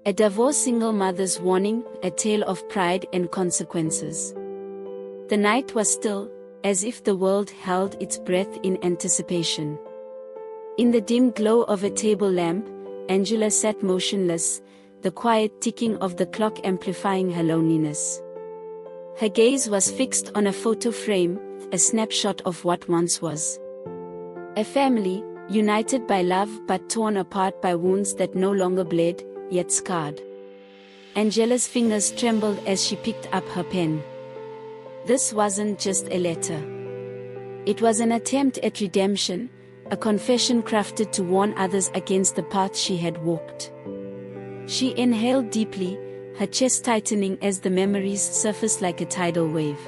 A divorced single mother's warning, a tale of pride and consequences. The night was still, as if the world held its breath in anticipation. In the dim glow of a table lamp, Angela sat motionless, the quiet ticking of the clock amplifying her loneliness. Her gaze was fixed on a photo frame, a snapshot of what once was. A family, united by love but torn apart by wounds that no longer bled, yet scarred. Angela's fingers trembled as she picked up her pen. This wasn't just a letter. It was an attempt at redemption, a confession crafted to warn others against the path she had walked. She inhaled deeply, her chest tightening as the memories surfaced like a tidal wave.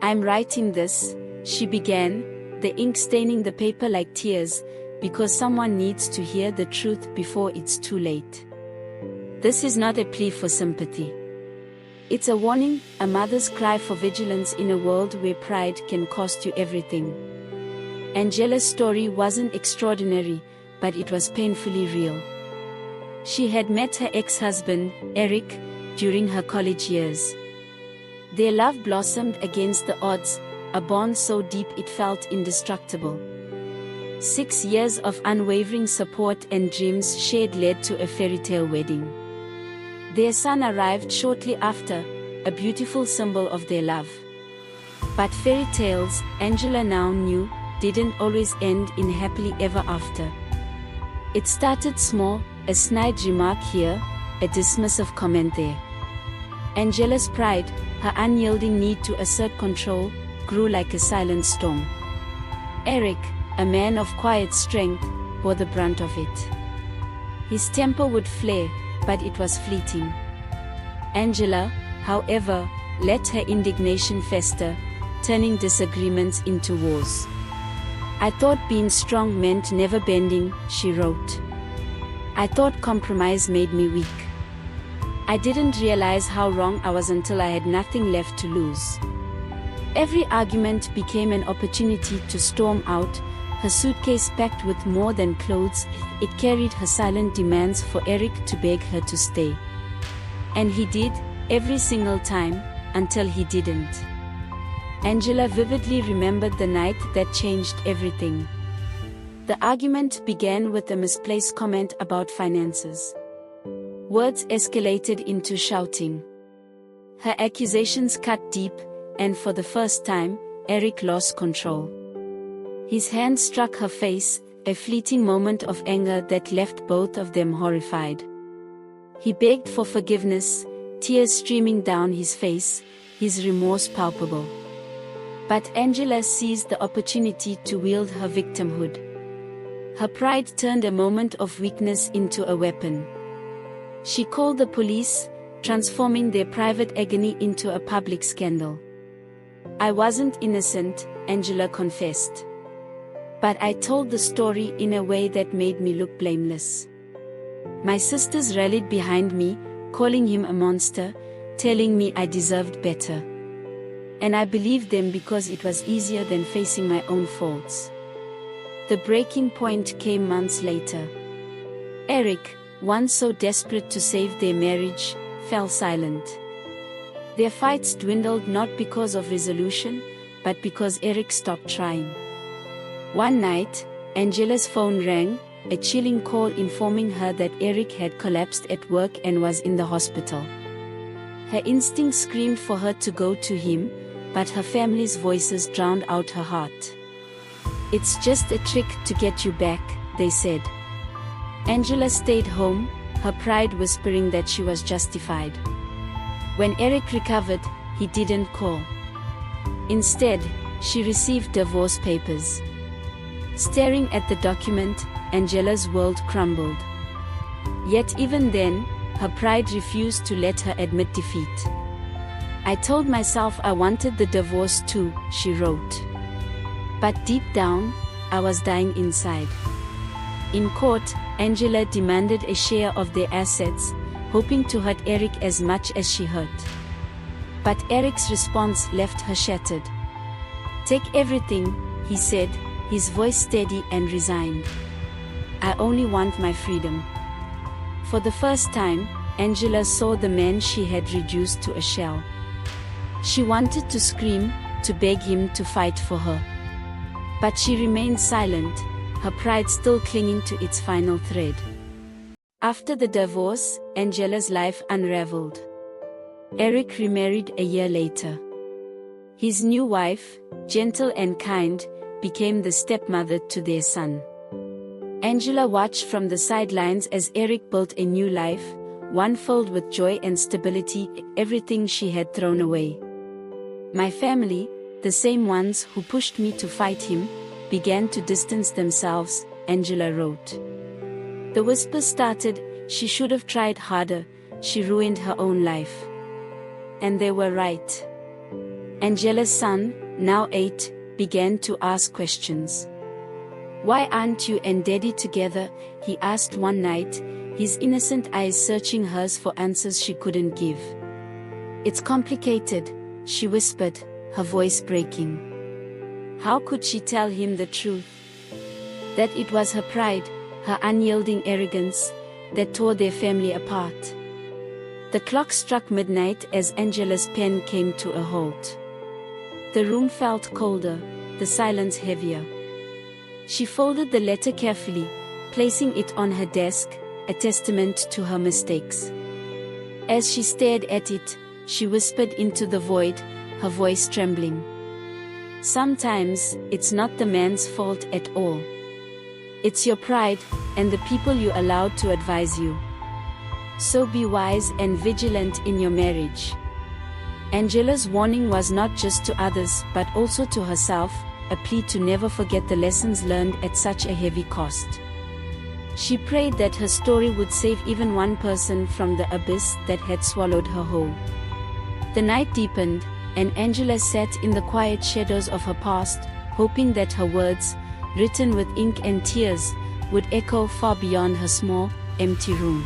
"I'm writing this," she began, the ink staining the paper like tears, "because someone needs to hear the truth before it's too late. This is not a plea for sympathy. It's a warning, a mother's cry for vigilance in a world where pride can cost you everything." Angela's story wasn't extraordinary, but it was painfully real. She had met her ex-husband, Eric, during her college years. Their love blossomed against the odds, a bond so deep it felt indestructible. 6 years of unwavering support and dreams shared led to a fairy tale wedding. Their son arrived shortly after, a beautiful symbol of their love. But fairy tales, Angela now knew, didn't always end in happily ever after. It started small, a snide remark here, a dismissive comment there. Angela's pride, her unyielding need to assert control, grew like a silent storm. Eric, a man of quiet strength, bore the brunt of it. His temper would flare, but it was fleeting. Angela, however, let her indignation fester, turning disagreements into wars. "I thought being strong meant never bending," she wrote. "I thought compromise made me weak. I didn't realize how wrong I was until I had nothing left to lose." Every argument became an opportunity to storm out, her suitcase packed with more than clothes. It carried her silent demands for Eric to beg her to stay. And he did, every single time, until he didn't. Angela vividly remembered the night that changed everything. The argument began with a misplaced comment about finances. Words escalated into shouting. Her accusations cut deep, and for the first time, Eric lost control. His hand struck her face, a fleeting moment of anger that left both of them horrified. He begged for forgiveness, tears streaming down his face, his remorse palpable. But Angela seized the opportunity to wield her victimhood. Her pride turned a moment of weakness into a weapon. She called the police, transforming their private agony into a public scandal. "I wasn't innocent," Angela confessed. "But I told the story in a way that made me look blameless. My sisters rallied behind me, calling him a monster, telling me I deserved better. And I believed them because it was easier than facing my own faults." The breaking point came months later. Eric, once so desperate to save their marriage, fell silent. Their fights dwindled not because of resolution, but because Eric stopped trying. One night, Angela's phone rang, a chilling call informing her that Eric had collapsed at work and was in the hospital. Her instincts screamed for her to go to him, but her family's voices drowned out her heart. "It's just a trick to get you back," they said. Angela stayed home, her pride whispering that she was justified. When Eric recovered, he didn't call. Instead, she received divorce papers. Staring at the document, Angela's world crumbled. Yet even then, her pride refused to let her admit defeat. "I told myself I wanted the divorce too," she wrote. "But deep down, I was dying inside." In court, Angela demanded a share of their assets, hoping to hurt Eric as much as she hurt. But Eric's response left her shattered. "Take everything," he said, his voice steady and resigned. "I only want my freedom." For the first time, Angela saw the man she had reduced to a shell. She wanted to scream, to beg him to fight for her. But she remained silent, her pride still clinging to its final thread. After the divorce, Angela's life unraveled. Eric remarried a year later. His new wife, gentle and kind, became the stepmother to their son. Angela watched from the sidelines as Eric built a new life, one filled with joy and stability, everything she had thrown away. My family, the same ones who pushed me to fight him, began to distance themselves, Angela wrote. The whispers started, she should have tried harder, she ruined her own life. And they were right. Angela's son, now 8, began to ask questions. "Why aren't you and Daddy together?" he asked one night, his innocent eyes searching hers for answers she couldn't give. "It's complicated," she whispered, her voice breaking. How could she tell him the truth? That it was her pride, her unyielding arrogance, that tore their family apart. The clock struck midnight as Angela's pen came to a halt. The room felt colder, the silence heavier. She folded the letter carefully, placing it on her desk, a testament to her mistakes. As she stared at it, she whispered into the void, her voice trembling. "Sometimes, it's not the man's fault at all. It's your pride, and the people you allowed to advise you. So be wise and vigilant in your marriage." Angela's warning was not just to others but also to herself, a plea to never forget the lessons learned at such a heavy cost. She prayed that her story would save even one person from the abyss that had swallowed her whole. The night deepened, and Angela sat in the quiet shadows of her past, hoping that her words, written with ink and tears, would echo far beyond her small, empty room.